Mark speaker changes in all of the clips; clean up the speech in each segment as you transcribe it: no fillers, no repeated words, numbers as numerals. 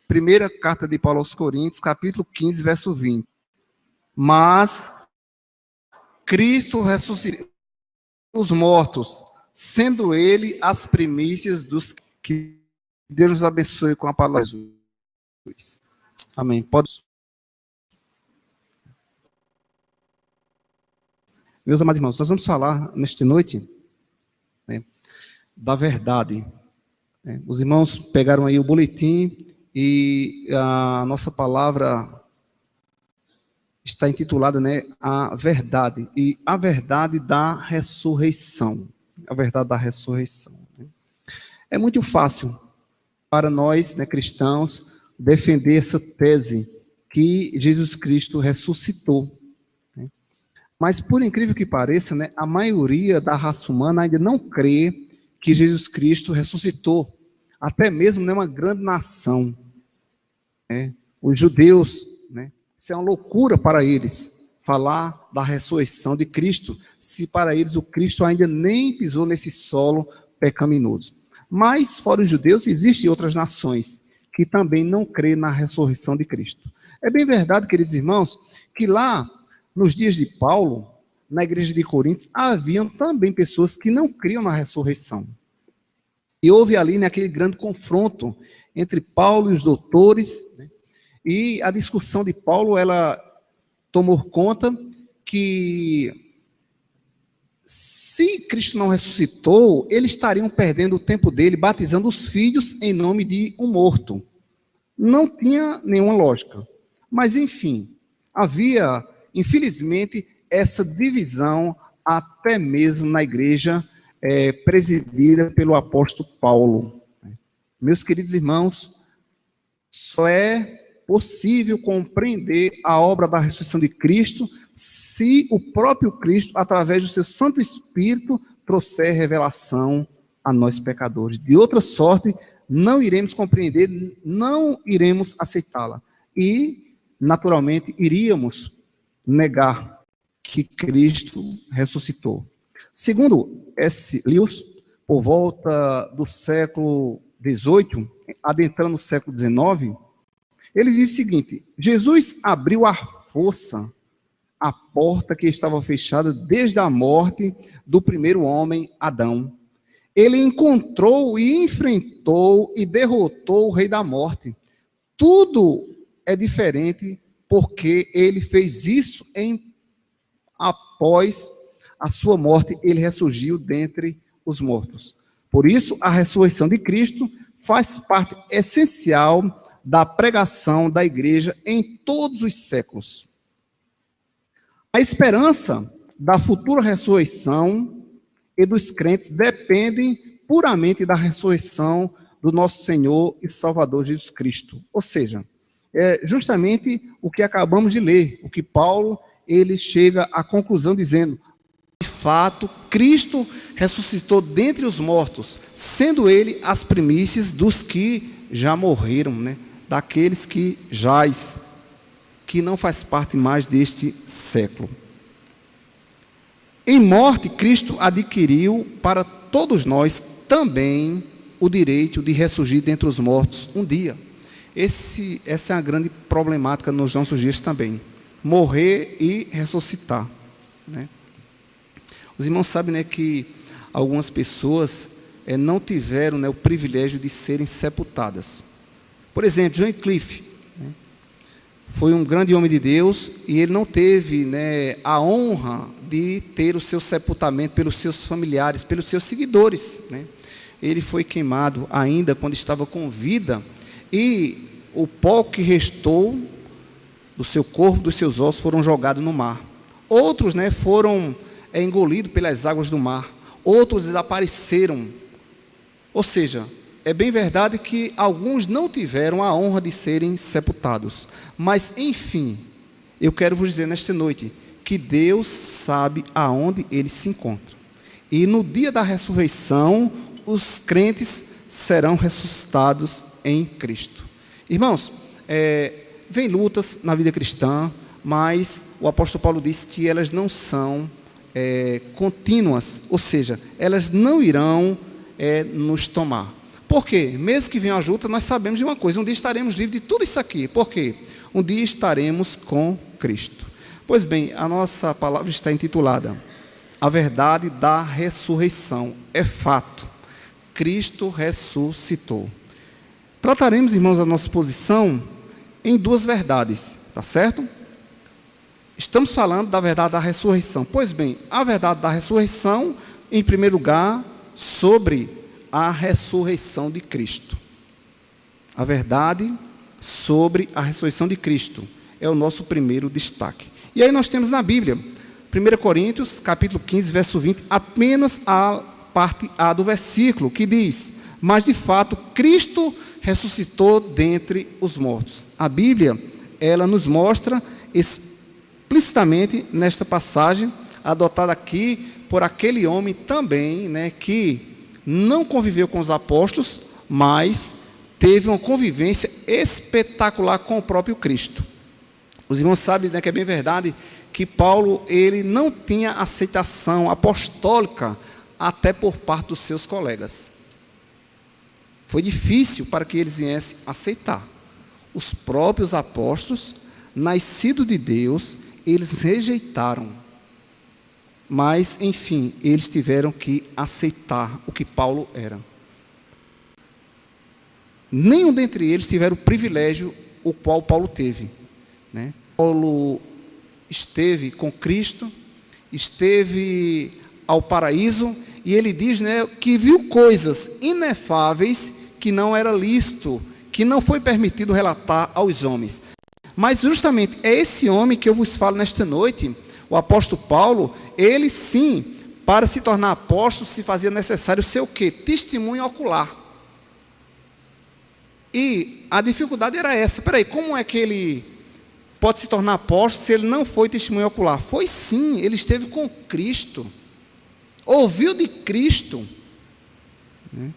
Speaker 1: Primeira carta de Paulo aos Coríntios, capítulo 15, verso 20. Mas Cristo ressuscitou os mortos, sendo ele as primícias dos que Deus nos abençoe com a palavra de Jesus. Amém. Pode. Meus amados irmãos, nós vamos falar nesta noite, né, da verdade. Os irmãos pegaram aí o boletim e a nossa palavra está intitulada, né, a verdade. E a verdade da ressurreição. A verdade da ressurreição. É muito fácil para nós, né, cristãos, defender essa tese que Jesus Cristo ressuscitou. Mas, por incrível que pareça, né, a maioria da raça humana ainda não crê que Jesus Cristo ressuscitou. Até mesmo, né, uma grande nação. Os judeus, né, isso é uma loucura para eles, falar da ressurreição de Cristo, se para eles o Cristo ainda nem pisou nesse solo pecaminoso. Mas, fora os judeus, existem outras nações que também não crê na ressurreição de Cristo. É bem verdade, queridos irmãos, que lá, nos dias de Paulo, na igreja de Coríntios, haviam também pessoas que não criam na ressurreição. E houve ali, né, aquele grande confronto entre Paulo e os doutores, né, e a discussão de Paulo, ela tomou conta que se Cristo não ressuscitou, eles estariam perdendo o tempo dele batizando os filhos em nome de um morto. Não tinha nenhuma lógica. Mas, enfim, havia, infelizmente, essa divisão até mesmo na igreja presidida pelo apóstolo Paulo. Meus queridos irmãos, só é possível compreender a obra da ressurreição de Cristo se o próprio Cristo, através do seu Santo Espírito, trouxer revelação a nós pecadores. De outra sorte, não iremos compreender, não iremos aceitá-la. E, naturalmente, iríamos negar que Cristo ressuscitou. Segundo S. Lewis, por volta do século XVIII, adentrando o século XIX, ele diz o seguinte: Jesus abriu à força a porta que estava fechada desde a morte do primeiro homem, Adão. Ele encontrou e enfrentou e derrotou o rei da morte. Tudo é diferente porque ele fez isso após a sua morte, ele ressurgiu dentre os mortos. Por isso, a ressurreição de Cristo faz parte essencial da pregação da igreja em todos os séculos. A esperança da futura ressurreição e dos crentes dependem puramente da ressurreição do nosso Senhor e Salvador Jesus Cristo. Ou seja, é justamente o que acabamos de ler, o que Paulo ele chega à conclusão dizendo: de fato, Cristo ressuscitou dentre os mortos, sendo ele as primícias dos que já morreram, né? Daqueles que jaz, que não faz parte mais deste século. Em morte, Cristo adquiriu para todos nós também o direito de ressurgir dentre os mortos um dia. Essa é a grande problemática nos nossos dias também. Morrer e ressuscitar, né? Os irmãos sabem, né, que algumas pessoas não tiveram, né, o privilégio de serem sepultadas. Por exemplo, John Wycliffe, né, foi um grande homem de Deus e ele não teve, né, a honra de ter o seu sepultamento pelos seus familiares, pelos seus seguidores, né? Ele foi queimado ainda quando estava com vida e o pó que restou do seu corpo, dos seus ossos, foram jogados no mar. Outros, né, foram engolidos pelas águas do mar. Outros desapareceram. Ou seja, é bem verdade que alguns não tiveram a honra de serem sepultados. Mas, enfim, eu quero vos dizer nesta noite que Deus sabe aonde eles se encontram. E no dia da ressurreição, os crentes serão ressuscitados em Cristo. Irmãos, vem lutas na vida cristã, mas o apóstolo Paulo diz que elas não são contínuas, ou seja, elas não irão nos tomar. Por quê? Mesmo que venha a luta, nós sabemos de uma coisa: um dia estaremos livres de tudo isso aqui. Por quê? Um dia estaremos com Cristo. Pois bem, a nossa palavra está intitulada A Verdade da Ressurreição. É fato, Cristo ressuscitou. Trataremos, irmãos, a nossa posição em duas verdades, tá certo? Estamos falando da verdade da ressurreição. Pois bem, a verdade da ressurreição, em primeiro lugar, sobre a ressurreição de Cristo. A verdade sobre a ressurreição de Cristo é o nosso primeiro destaque. E aí nós temos na Bíblia, 1 Coríntios, capítulo 15, verso 20, apenas a parte A do versículo, que diz: mas de fato, Cristo ressuscitou dentre os mortos. A Bíblia, ela nos mostra explicitamente nesta passagem, adotada aqui por aquele homem também, né, que não conviveu com os apóstolos, mas teve uma convivência espetacular com o próprio Cristo. Os irmãos sabem, né, que é bem verdade que Paulo, ele não tinha aceitação apostólica até por parte dos seus colegas. Foi difícil para que eles viessem aceitar. Os próprios apóstolos, nascidos de Deus, eles rejeitaram. Mas, enfim, eles tiveram que aceitar o que Paulo era. Nenhum dentre eles tiveram o privilégio o qual Paulo teve, né? Paulo esteve com Cristo, esteve ao paraíso, e ele diz, né, que viu coisas inefáveis que não era lícito, que não foi permitido relatar aos homens. Mas justamente é esse homem que eu vos falo nesta noite, o apóstolo Paulo. Ele sim, para se tornar apóstolo, se fazia necessário ser o quê? Testemunho ocular. E a dificuldade era essa: peraí, como é que ele pode se tornar apóstolo se ele não foi testemunho ocular? Foi sim, ele esteve com Cristo, ouviu de Cristo, né?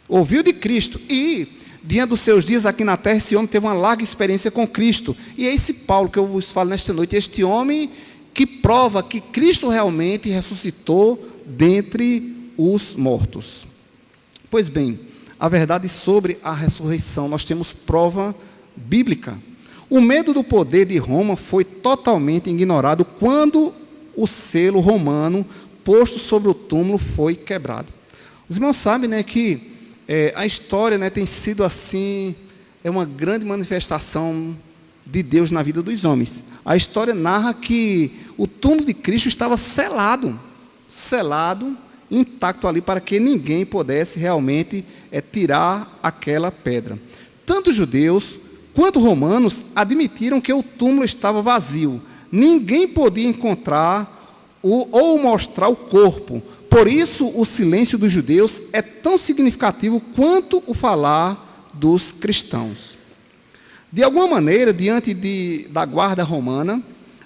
Speaker 1: Ouviu de Cristo, e diante dos seus dias aqui na terra, esse homem teve uma larga experiência com Cristo. E é esse Paulo que eu vos falo nesta noite, este homem que prova que Cristo realmente ressuscitou dentre os mortos. Pois bem, a verdade sobre a ressurreição, nós temos prova bíblica. O medo do poder de Roma foi totalmente ignorado quando o selo romano posto sobre o túmulo foi quebrado. Os irmãos sabem, né, que a história, né, tem sido assim, é uma grande manifestação de Deus na vida dos homens. A história narra que o túmulo de Cristo estava selado, intacto ali, para que ninguém pudesse realmente tirar aquela pedra. Tanto judeus quanto romanos admitiram que o túmulo estava vazio. Ninguém podia encontrar ou mostrar o corpo. Por isso, o silêncio dos judeus é tão significativo quanto o falar dos cristãos. De alguma maneira, diante da guarda romana,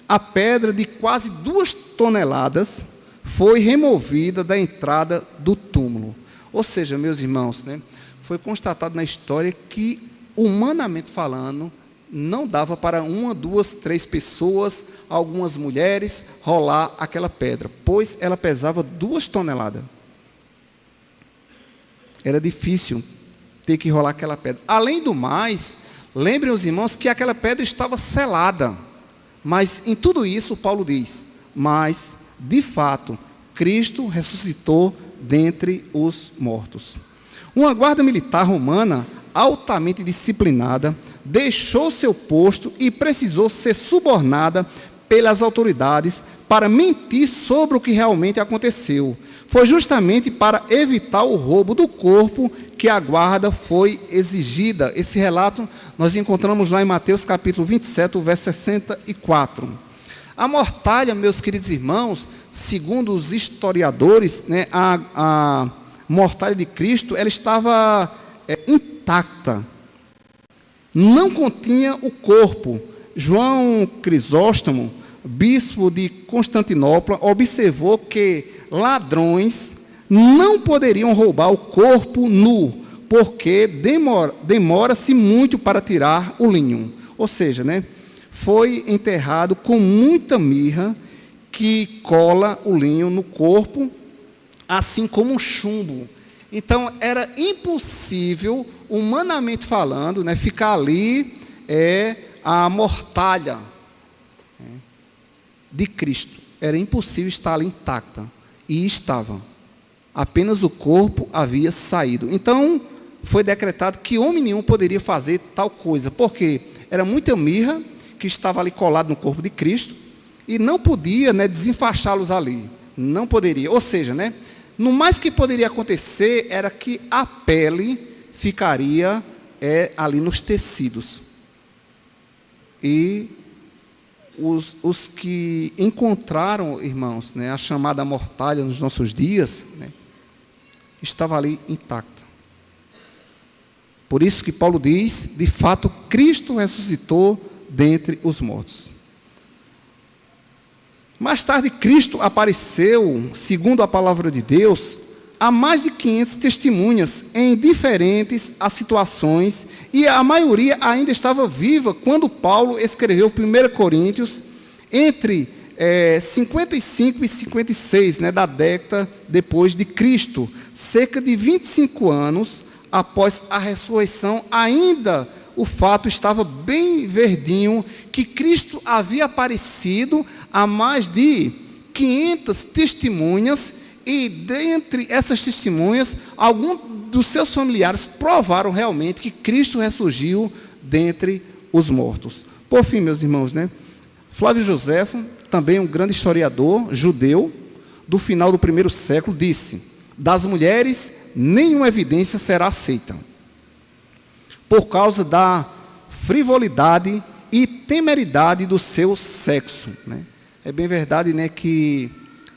Speaker 1: a pedra de quase 2 toneladas foi removida da entrada do túmulo. Ou seja, meus irmãos, né, foi constatado na história que, humanamente falando, não dava para 1, 2, 3 pessoas, algumas mulheres, rolar aquela pedra, pois ela pesava 2 toneladas. Era difícil ter que rolar aquela pedra. Além do mais, lembrem os irmãos que aquela pedra estava selada. Mas em tudo isso, Paulo diz: mas, de fato, Cristo ressuscitou dentre os mortos. Uma guarda militar romana, altamente disciplinada, deixou seu posto e precisou ser subornada pelas autoridades para mentir sobre o que realmente aconteceu. Foi justamente para evitar o roubo do corpo que a guarda foi exigida. Esse relato nós encontramos lá em Mateus capítulo 27, verso 64. A mortalha, meus queridos irmãos, segundo os historiadores, né, a mortalha de Cristo, ela estava intacta. Não continha o corpo. João Crisóstomo, bispo de Constantinopla, observou que ladrões não poderiam roubar o corpo nu, porque demora-se muito para tirar o linho. Ou seja, né, foi enterrado com muita mirra, que cola o linho no corpo, assim como um chumbo. Então, era impossível, humanamente falando, né, ficar ali a mortalha de Cristo. Era impossível estar ali intacta. E estava. Apenas o corpo havia saído. Então, foi decretado que homem nenhum poderia fazer tal coisa. Porque era muita mirra que estava ali colado no corpo de Cristo. E não podia, né, desenfaixá-los ali. Não poderia. Ou seja, né, no mais que poderia acontecer era que a pele ficaria ali nos tecidos. E os que encontraram, irmãos, né, a chamada mortalha nos nossos dias, né, estava ali intacta. Por isso que Paulo diz, de fato, Cristo ressuscitou dentre os mortos. Mais tarde, Cristo apareceu, segundo a palavra de Deus, a mais de 500 testemunhas em diferentes situações, e a maioria ainda estava viva quando Paulo escreveu 1 Coríntios, entre 55 e 56, né, da década depois de Cristo, cerca de 25 anos após a ressurreição. Ainda o fato estava bem verdinho, que Cristo havia aparecido a mais de 500 testemunhas, e dentre essas testemunhas, alguns dos seus familiares provaram realmente que Cristo ressurgiu dentre os mortos. Por fim, meus irmãos, né, Flávio Joséfo, também um grande historiador judeu, do final do 1º século, disse: das mulheres nenhuma evidência será aceita, por causa da frivolidade e temeridade do seu sexo, né? É bem verdade, né, que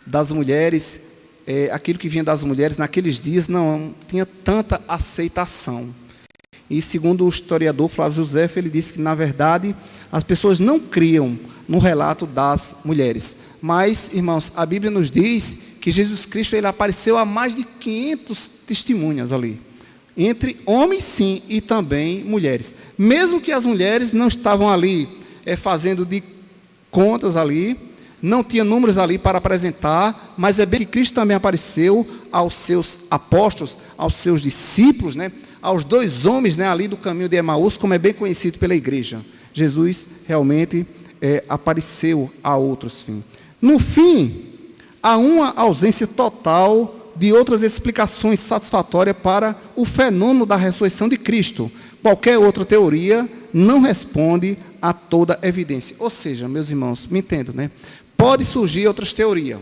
Speaker 1: das mulheres, aquilo que vinha das mulheres naqueles dias não tinha tanta aceitação. E segundo o historiador Flávio Joséfo, ele disse que, na verdade, as pessoas não criam no relato das mulheres. Mas, irmãos, a Bíblia nos diz que Jesus Cristo, ele apareceu a mais de 500 testemunhas ali. Entre homens, sim, e também mulheres. Mesmo que as mulheres não estavam ali fazendo de contas ali, não tinha números ali para apresentar, mas é bem que Cristo também apareceu aos seus apóstolos, aos seus discípulos, né, aos 2 homens, né, ali do caminho de Emaús, como é bem conhecido pela igreja. Jesus realmente apareceu a outros fins. No fim, há uma ausência total de outras explicações satisfatórias para o fenômeno da ressurreição de Cristo. Qualquer outra teoria não responde a toda evidência. Ou seja, meus irmãos, me entendam, né? Pode surgir outras teorias,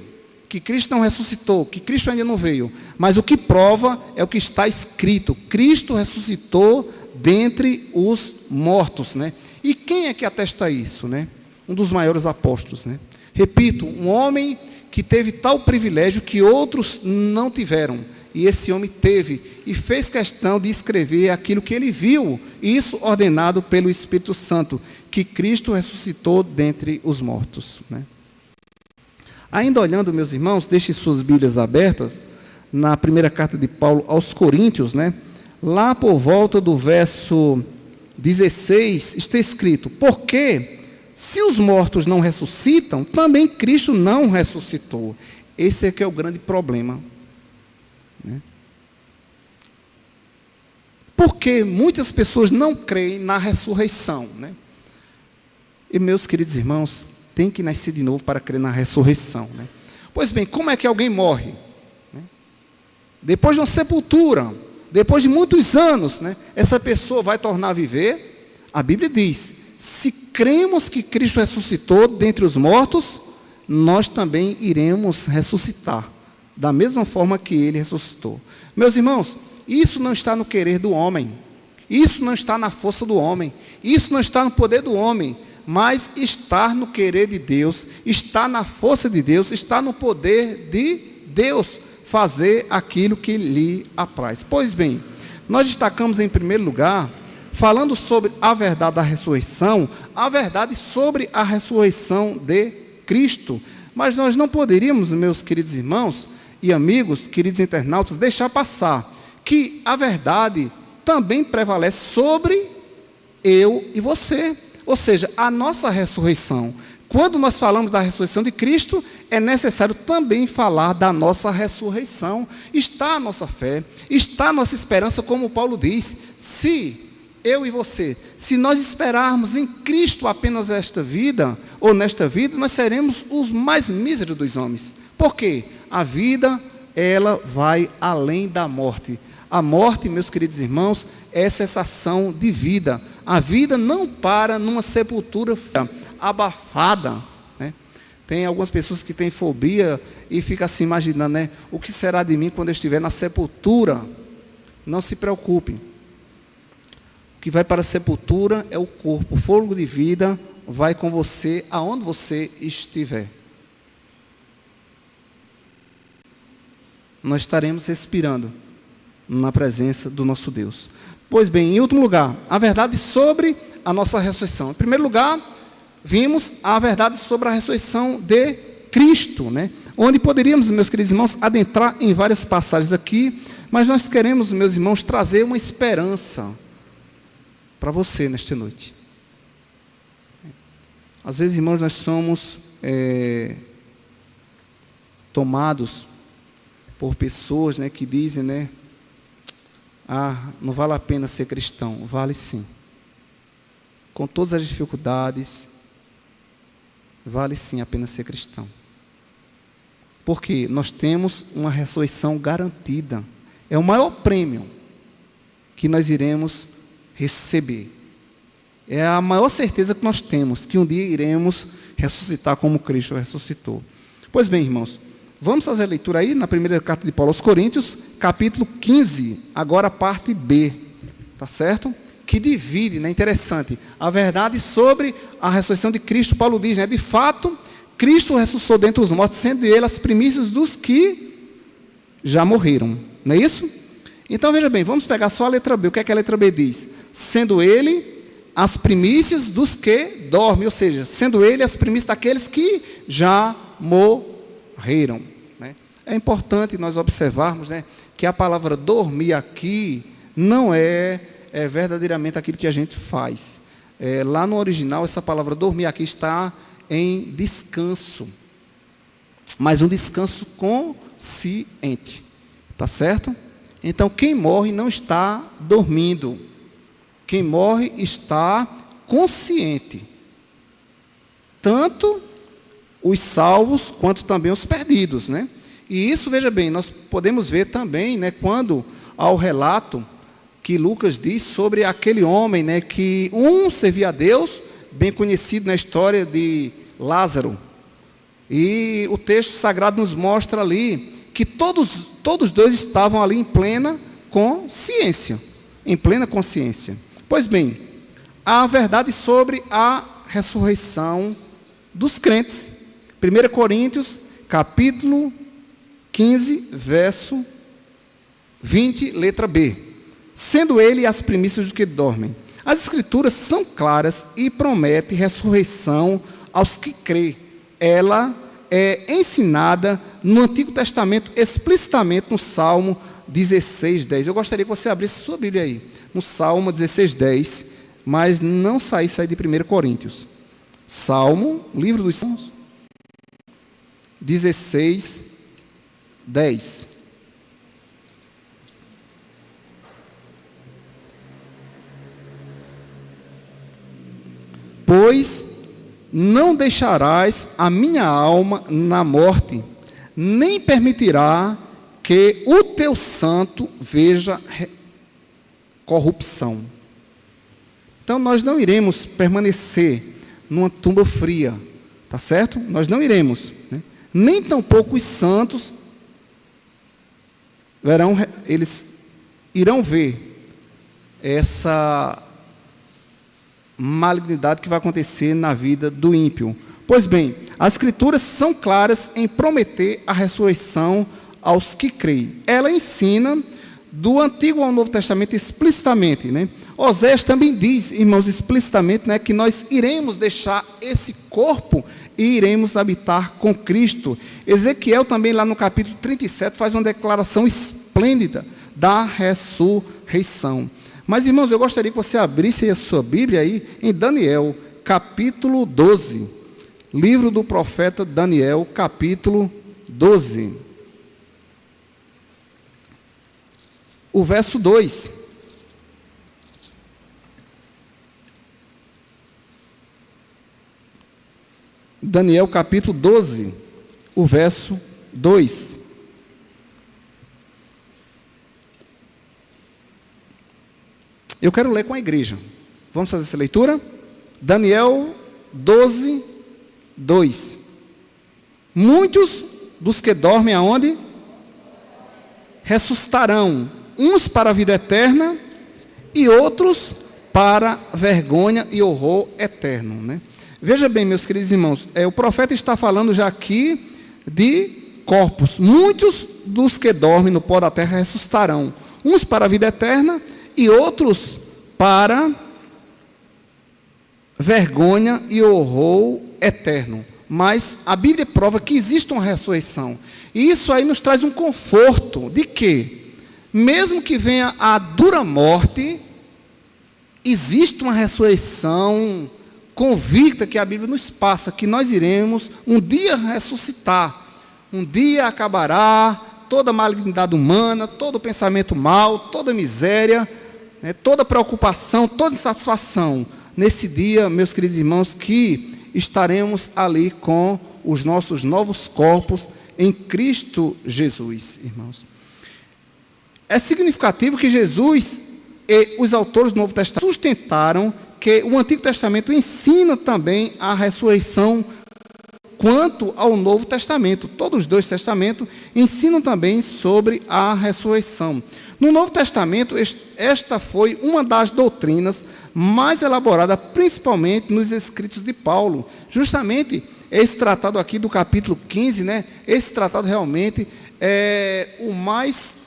Speaker 1: que Cristo não ressuscitou, que Cristo ainda não veio, mas o que prova é o que está escrito: Cristo ressuscitou dentre os mortos, né? E quem é que atesta isso, né? Um dos maiores apóstolos, né? Repito, um homem que teve tal privilégio que outros não tiveram, e esse homem teve, e fez questão de escrever aquilo que ele viu, isso ordenado pelo Espírito Santo, que Cristo ressuscitou dentre os mortos, né? Ainda olhando, meus irmãos, deixe suas Bíblias abertas, na primeira carta de Paulo aos Coríntios, né? Lá por volta do verso 16, está escrito: porque se os mortos não ressuscitam, também Cristo não ressuscitou. Esse é que é o grande problema, né? Porque muitas pessoas não creem na ressurreição, né? E, meus queridos irmãos, tem que nascer de novo para crer na ressurreição, né? Pois bem, como é que alguém morre, né? Depois de uma sepultura, depois de muitos anos, né, essa pessoa vai tornar a viver? A Bíblia diz: se cremos que Cristo ressuscitou dentre os mortos, nós também iremos ressuscitar, da mesma forma que Ele ressuscitou. Meus irmãos, isso não está no querer do homem, isso não está na força do homem, isso não está no poder do homem, mas está no querer de Deus, está na força de Deus, está no poder de Deus fazer aquilo que lhe apraz. Pois bem, nós destacamos em primeiro lugar, falando sobre a verdade da ressurreição, a verdade sobre a ressurreição de Cristo. Mas nós não poderíamos, meus queridos irmãos e amigos, queridos internautas, deixar passar que a verdade também prevalece sobre eu e você. Ou seja, a nossa ressurreição. quando nós falamos da ressurreição de Cristo, é necessário também falar da nossa ressurreição. Está a nossa fé, está a nossa esperança, como Paulo diz. Se eu e você, se nós esperarmos em Cristo apenas esta vida, ou nesta vida, nós seremos os mais míseros dos homens. Por quê? A vida, ela vai além da morte. A morte, meus queridos irmãos, é cessação de vida. A vida não para numa sepultura abafada, né? Tem algumas pessoas que têm fobia e ficam se imaginando, né? O que será de mim quando eu estiver na sepultura? Não se preocupem. O que vai para a sepultura é o corpo. O fôlego de vida vai com você aonde você estiver. Nós estaremos respirando na presença do nosso Deus. Pois bem, em último lugar, a verdade sobre a nossa ressurreição. Em primeiro lugar, vimos a verdade sobre a ressurreição de Cristo, né? Onde poderíamos, meus queridos irmãos, adentrar em várias passagens aqui, mas nós queremos, meus irmãos, trazer uma esperança para você nesta noite. Às vezes, irmãos, nós somos tomados por pessoas, né, que dizem, né, não vale a pena ser cristão. Vale sim. Com todas as dificuldades, vale sim a pena ser cristão. Porque nós temos uma ressurreição garantida. É o maior prêmio que nós iremos receber. É a maior certeza que nós temos, que um dia iremos ressuscitar como Cristo ressuscitou. Pois bem, irmãos, vamos fazer a leitura aí na primeira carta de Paulo aos Coríntios, capítulo 15, agora a parte B, tá certo? Que divide, né? Interessante, a verdade sobre a ressurreição de Cristo. Paulo diz, né? De fato, Cristo ressuscitou dentre os mortos, sendo ele as primícias dos que já morreram. Não é isso? Então, veja bem, vamos pegar só a letra B. O que é que a letra B diz? Sendo ele as primícias dos que dormem, ou seja, sendo ele as primícias daqueles que já morreram. Né? É importante nós observarmos, né, que a palavra dormir aqui não é verdadeiramente aquilo que a gente faz. Lá no original, essa palavra dormir aqui está em descanso, mas um descanso consciente, tá certo? Então, quem morre não está dormindo, quem morre está consciente, tanto os salvos quanto também os perdidos, né? E isso, veja bem, nós podemos ver também, né, quando há o relato que Lucas diz sobre aquele homem, né, que servia a Deus, bem conhecido na história de Lázaro. E o texto sagrado nos mostra ali que todos dois estavam ali em plena consciência. Em plena consciência. Pois bem, a verdade sobre a ressurreição dos crentes. 1 Coríntios, capítulo 15, verso 20, letra B. Sendo ele as primícias dos que dormem. As Escrituras são claras e prometem ressurreição aos que creem. Ela é ensinada no Antigo Testamento, explicitamente no Salmo 16, 10. Eu gostaria que você abrisse sua Bíblia aí, no Salmo 16, 10, mas não saísse aí de 1 Coríntios. Salmo, livro dos Salmos, 16, 10. Pois não deixarás a minha alma na morte, nem permitirá que o teu santo veja corrupção. Então, nós não iremos permanecer numa tumba fria, tá certo? Nós não iremos, né? Nem tampouco os santos eles irão ver essa malignidade que vai acontecer na vida do ímpio. Pois bem, as Escrituras são claras em prometer a ressurreição aos que creem. Ela ensina do Antigo ao Novo Testamento explicitamente, né? Oséias também diz, irmãos, explicitamente, né, que nós iremos deixar esse corpo e iremos habitar com Cristo. Ezequiel também, lá no capítulo 37, faz uma declaração esplêndida da ressurreição. Mas, irmãos, eu gostaria que você abrisse a sua Bíblia aí em Daniel, capítulo 12. Livro do profeta Daniel, capítulo 12. O verso 2. Daniel, capítulo 12, o verso 2. Eu quero ler com a igreja. Vamos fazer essa leitura? Daniel 12, 2. Muitos dos que dormem aonde? Ressuscitarão, uns para a vida eterna e outros para vergonha e horror eterno, né? Veja bem, meus queridos irmãos, o profeta está falando já aqui de corpos. Muitos dos que dormem no pó da terra ressuscitarão, uns para a vida eterna e outros para vergonha e horror eterno. Mas a Bíblia prova que existe uma ressurreição. E isso aí nos traz um conforto de que, mesmo que venha a dura morte, existe uma ressurreição convicta que a Bíblia nos passa, que nós iremos um dia ressuscitar. Um dia acabará toda a malignidade humana, todo o pensamento mau, toda a miséria, né, toda a preocupação, toda a insatisfação. Nesse dia, meus queridos irmãos, que estaremos ali com os nossos novos corpos em Cristo Jesus, irmãos. É significativo que Jesus e os autores do Novo Testamento sustentaram que o Antigo Testamento ensina também a ressurreição quanto ao Novo Testamento. Todos os dois testamentos ensinam também sobre a ressurreição. No Novo Testamento, esta foi uma das doutrinas mais elaboradas, principalmente nos escritos de Paulo. Justamente esse tratado aqui do capítulo 15, né? Esse tratado realmente é o mais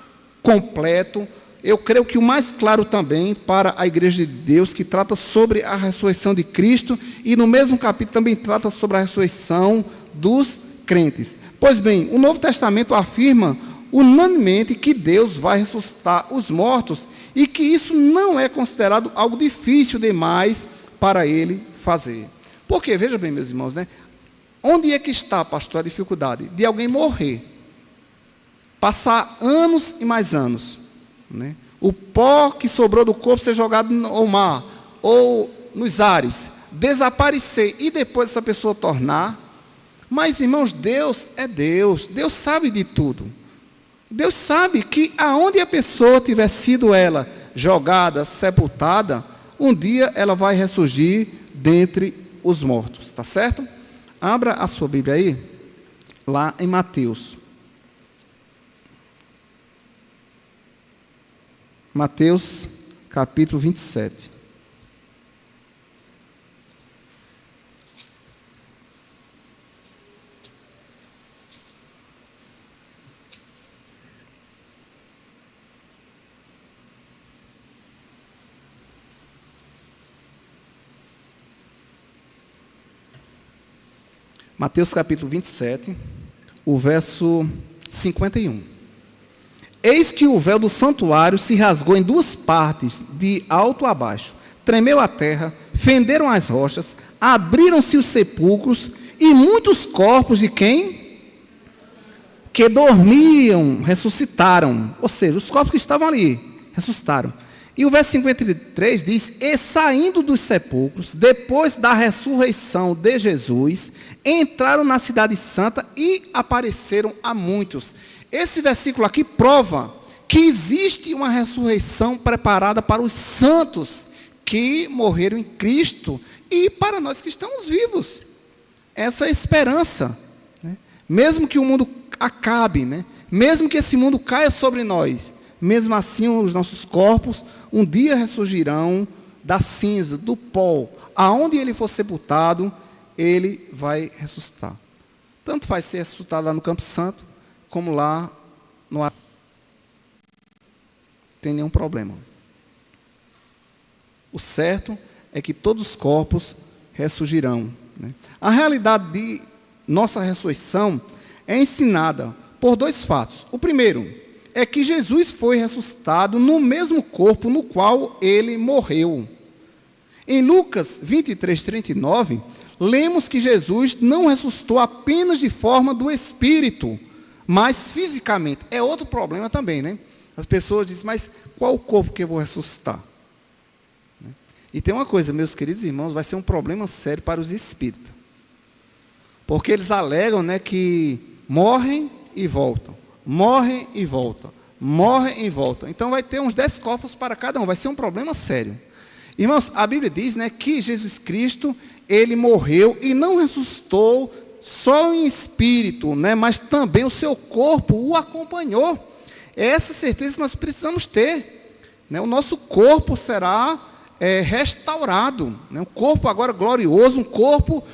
Speaker 1: completo, eu creio que o mais claro também para a Igreja de Deus, que trata sobre a ressurreição de Cristo, e no mesmo capítulo também trata sobre a ressurreição dos crentes. Pois bem, o Novo Testamento afirma unanimemente que Deus vai ressuscitar os mortos e que isso não é considerado algo difícil demais para Ele fazer. Porque, veja bem, meus irmãos, né? Onde é que está, pastor, a dificuldade? De alguém morrer, passar anos e mais anos, né? O pó que sobrou do corpo ser jogado no mar ou nos ares, desaparecer e depois essa pessoa tornar. Mas, irmãos, Deus é Deus, Deus sabe de tudo. Deus sabe que aonde a pessoa tiver sido ela jogada, sepultada, um dia ela vai ressurgir dentre os mortos, está certo? Abra a sua Bíblia aí, lá em Mateus. Mateus, capítulo 27. Mateus, capítulo 27, o verso 51. Eis que o véu do santuário se rasgou em duas partes, de alto a baixo. Tremeu a terra, fenderam as rochas, abriram-se os sepulcros, e muitos corpos de quem? Que dormiam, ressuscitaram. Ou seja, os corpos que estavam ali, ressuscitaram. E o verso 53 diz, e saindo dos sepulcros, depois da ressurreição de Jesus, entraram na cidade santa e apareceram a muitos. Esse versículo aqui prova que existe uma ressurreição preparada para os santos que morreram em Cristo e para nós que estamos vivos. Essa é a esperança, né? Mesmo que o mundo acabe, né? Mesmo que esse mundo caia sobre nós, mesmo assim os nossos corpos um dia ressurgirão da cinza, do pó. Aonde ele for sepultado, ele vai ressuscitar. Tanto vai ser ressuscitado lá no Campo Santo, como lá no ar. Não tem nenhum problema. O certo é que todos os corpos ressurgirão, né? A realidade de nossa ressurreição é ensinada por dois fatos. O primeiro é que Jesus foi ressuscitado no mesmo corpo no qual ele morreu. Em Lucas 23, 39, lemos que Jesus não ressuscitou apenas de forma do Espírito, mas fisicamente. É outro problema também, né? As pessoas dizem, mas qual o corpo que eu vou ressuscitar? E tem uma coisa, meus queridos irmãos, vai ser um problema sério para os espíritas. Porque eles alegam, né, que morrem e voltam, morrem e voltam, morrem e voltam. Então vai ter uns 10 corpos para cada um, vai ser um problema sério. Irmãos, a Bíblia diz, né, que Jesus Cristo, ele morreu e não ressuscitou só em espírito, né, mas também o seu corpo o acompanhou. É essa certeza que nós precisamos ter, né? O nosso corpo será restaurado, né? Um corpo agora glorioso, um corpo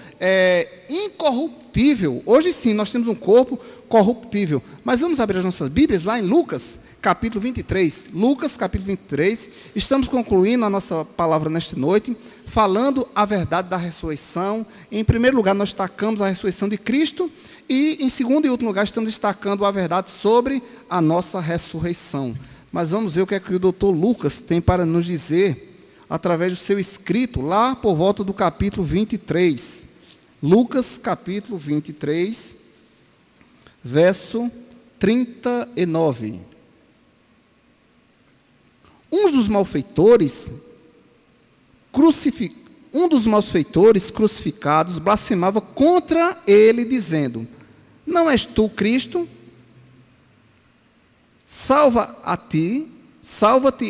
Speaker 1: incorruptível. Hoje sim, nós temos um corpo corruptível. Mas vamos abrir as nossas Bíblias lá em Lucas, capítulo 23. Lucas, capítulo 23. Estamos concluindo a nossa palavra nesta noite, falando a verdade da ressurreição. Em primeiro lugar, nós destacamos a ressurreição de Cristo. E, em segundo e último lugar, estamos destacando a verdade sobre a nossa ressurreição. Mas vamos ver o que é que o doutor Lucas tem para nos dizer, através do seu escrito, lá por volta do capítulo 23. Lucas, capítulo 23, verso 39. Um dos malfeitores crucificados blasfemava contra ele, dizendo: não és tu Cristo? Salva-te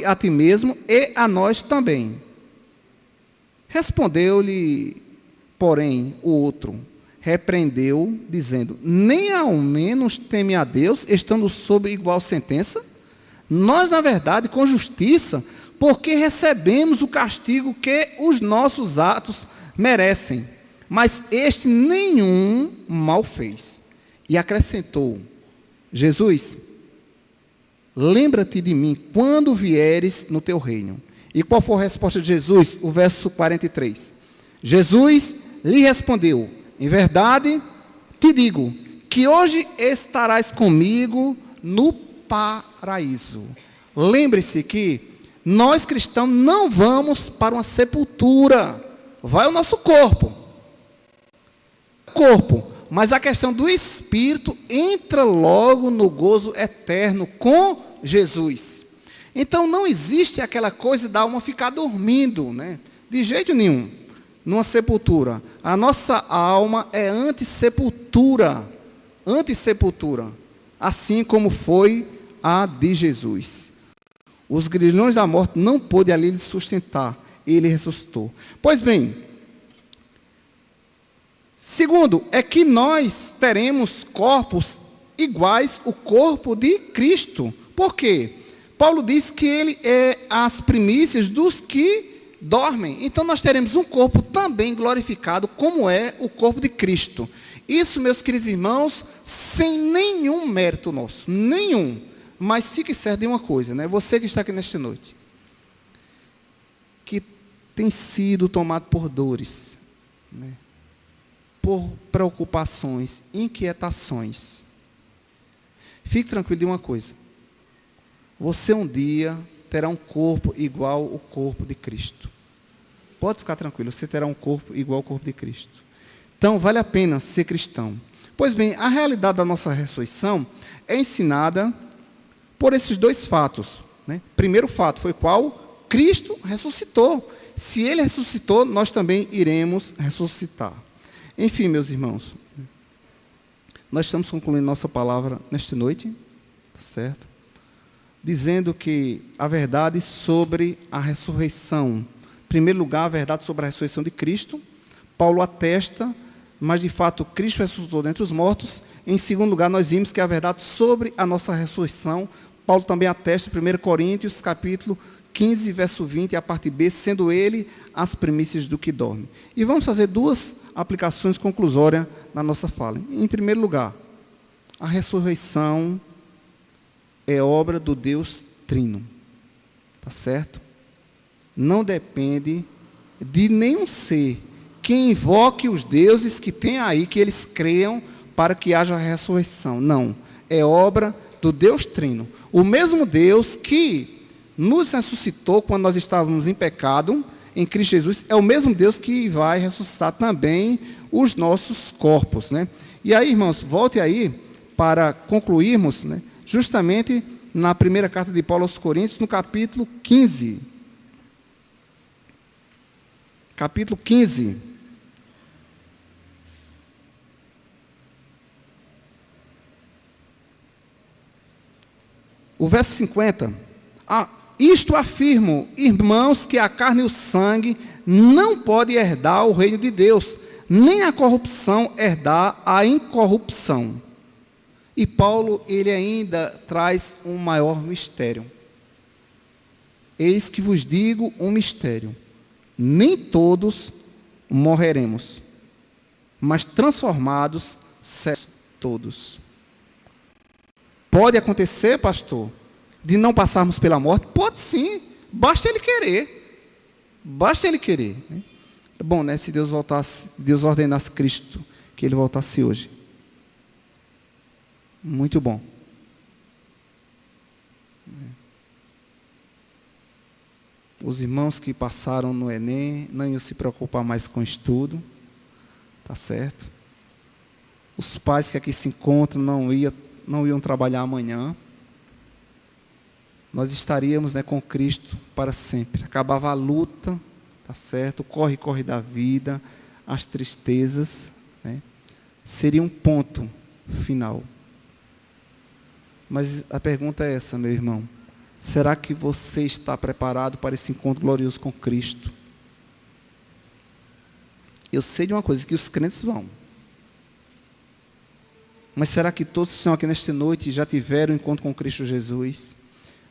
Speaker 1: a ti mesmo e a nós também. Respondeu-lhe, porém, o outro, repreendeu, dizendo: nem ao menos teme a Deus, estando sob igual sentença? Nós, na verdade, com justiça, porque recebemos o castigo que os nossos atos merecem. Mas este nenhum mal fez. E acrescentou: Jesus, lembra-te de mim quando vieres no teu reino. E qual foi a resposta de Jesus? O verso 43. Jesus lhe respondeu: em verdade te digo, que hoje estarás comigo no paraíso. Lembre-se que nós cristãos não vamos para uma sepultura. Vai o nosso corpo. Mas a questão do espírito entra logo no gozo eterno com Jesus. Então não existe aquela coisa da alma ficar dormindo, né? De jeito nenhum, numa sepultura. A nossa alma é antissepultura, assim como foi a de Jesus. Os grilhões da morte não pôde ali lhe sustentar, ele ressuscitou. Pois bem, segundo, é que nós teremos corpos iguais ao corpo de Cristo. Por quê? Paulo diz que ele é as primícias dos que dormem. Então nós teremos um corpo também glorificado, como é o corpo de Cristo. Isso, meus queridos irmãos, sem nenhum mérito nosso, nenhum. Mas fique certo de uma coisa, né? Você que está aqui nesta noite, que tem sido tomado por dores, né? Por preocupações, inquietações, fique tranquilo de uma coisa: você um dia terá um corpo igual ao corpo de Cristo. Pode ficar tranquilo, você terá um corpo igual ao corpo de Cristo. Então, vale a pena ser cristão. Pois bem, a realidade da nossa ressurreição é ensinada por esses dois fatos, né? Primeiro fato foi qual? Cristo ressuscitou. Se Ele ressuscitou, nós também iremos ressuscitar. Enfim, meus irmãos, nós estamos concluindo nossa palavra nesta noite, tá certo? Dizendo que a verdade sobre a ressurreição, em primeiro lugar, a verdade sobre a ressurreição de Cristo, Paulo atesta, mas de fato Cristo ressuscitou dentre os mortos. Em segundo lugar, nós vimos que a verdade sobre a nossa ressurreição, Paulo também atesta em 1 Coríntios, capítulo 15, verso 20, a parte B, sendo ele as primícias do que dorme. E vamos fazer duas aplicações conclusórias na nossa fala. Em primeiro lugar, a ressurreição é obra do Deus Trino, tá certo? Não depende de nenhum ser que invoque os deuses que tem aí, que eles creiam para que haja ressurreição. Não, é obra do Deus Trino. O mesmo Deus que nos ressuscitou quando nós estávamos em pecado, em Cristo Jesus, é o mesmo Deus que vai ressuscitar também os nossos corpos, né? E aí, irmãos, volte aí para concluirmos, né, justamente na primeira carta de Paulo aos Coríntios, no capítulo 15. Capítulo 15. O verso 50. Isto afirmo, irmãos, que a carne e o sangue não podem herdar o reino de Deus, nem a corrupção herdar a incorrupção. E Paulo, ele ainda traz um maior mistério. Eis que vos digo um mistério. Nem todos morreremos, mas transformados seremos todos. Pode acontecer, pastor, de não passarmos pela morte? Pode sim, basta ele querer. Basta ele querer. É bom, né, se Deus voltasse, Deus ordenasse Cristo, que ele voltasse hoje. Muito bom. Os irmãos que passaram no Enem não iam se preocupar mais com estudo, tá certo? Os pais que aqui se encontram não iam trabalhar amanhã. Nós estaríamos, né, com Cristo para sempre. Acabava a luta, tá certo? O corre-corre da vida, as tristezas, né? Seria um ponto final. Mas a pergunta é essa, meu irmão. Será que você está preparado para esse encontro glorioso com Cristo? Eu sei de uma coisa, que os crentes vão. Mas será que todos que estão aqui nesta noite já tiveram um encontro com Cristo Jesus?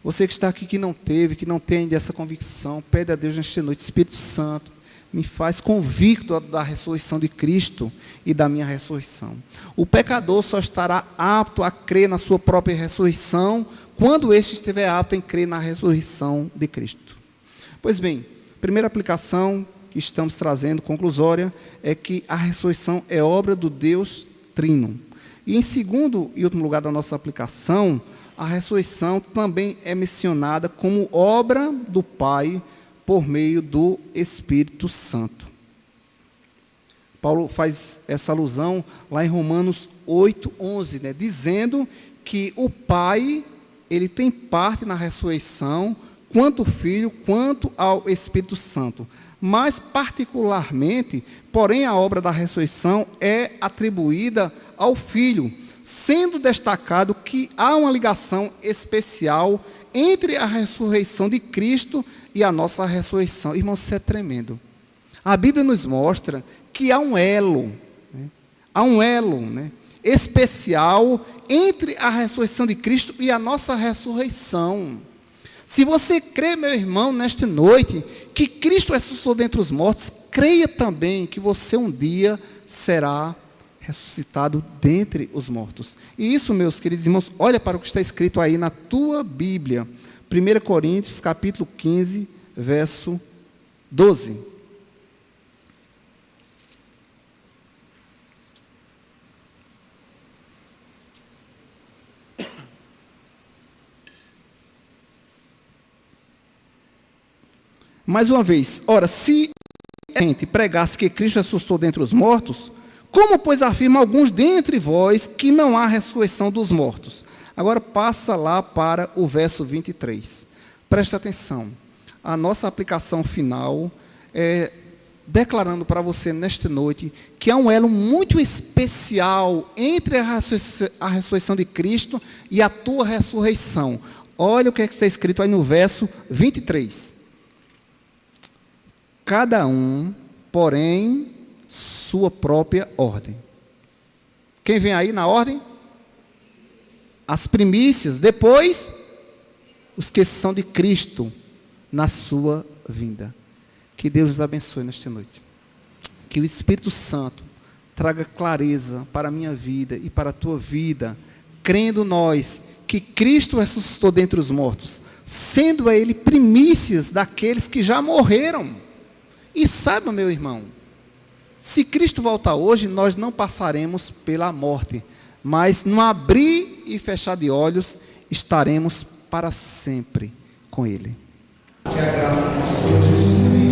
Speaker 1: Você que está aqui que não teve, que não tem ainda essa convicção, pede a Deus nesta noite, Espírito Santo, me faz convicto da ressurreição de Cristo e da minha ressurreição. O pecador só estará apto a crer na sua própria ressurreição quando este estiver apto em crer na ressurreição de Cristo. Pois bem, primeira aplicação que estamos trazendo, conclusória, é que a ressurreição é obra do Deus Trino. E em segundo e último lugar da nossa aplicação, a ressurreição também é mencionada como obra do Pai por meio do Espírito Santo. Paulo faz essa alusão lá em Romanos 8:11, né, dizendo que o Pai, ele tem parte na ressurreição, quanto o Filho, quanto ao Espírito Santo. Mas, particularmente, porém, a obra da ressurreição é atribuída ao Filho, sendo destacado que há uma ligação especial entre a ressurreição de Cristo e a nossa ressurreição. Irmãos, isso é tremendo. A Bíblia nos mostra que há um elo, né, especial entre a ressurreição de Cristo e a nossa ressurreição. Se você crê, meu irmão, nesta noite, que Cristo ressuscitou dentre os mortos, creia também que você um dia será ressuscitado dentre os mortos. E isso, meus queridos irmãos, olha para o que está escrito aí na tua Bíblia. 1 Coríntios, capítulo 15, verso 12. Mais uma vez, ora, se a gente pregasse que Cristo ressuscitou dentre os mortos, como, pois, afirma alguns dentre vós que não há ressurreição dos mortos? Agora passa lá para o verso 23. Presta atenção. A nossa aplicação final é declarando para você nesta noite que há um elo muito especial entre a ressurreição de Cristo e a tua ressurreição. Olha o que está escrito aí no verso 23. Cada um, porém, sua própria ordem. Quem vem aí na ordem? As primícias, depois, os que são de Cristo na sua vinda. Que Deus nos abençoe nesta noite. Que o Espírito Santo traga clareza para a minha vida e para a tua vida, crendo nós que Cristo ressuscitou dentre os mortos, sendo Ele primícias daqueles que já morreram. E saiba, meu irmão, se Cristo voltar hoje, nós não passaremos pela morte, mas no abrir e fechar de olhos, estaremos para sempre com Ele. Que a graça do nosso Senhor Jesus Cristo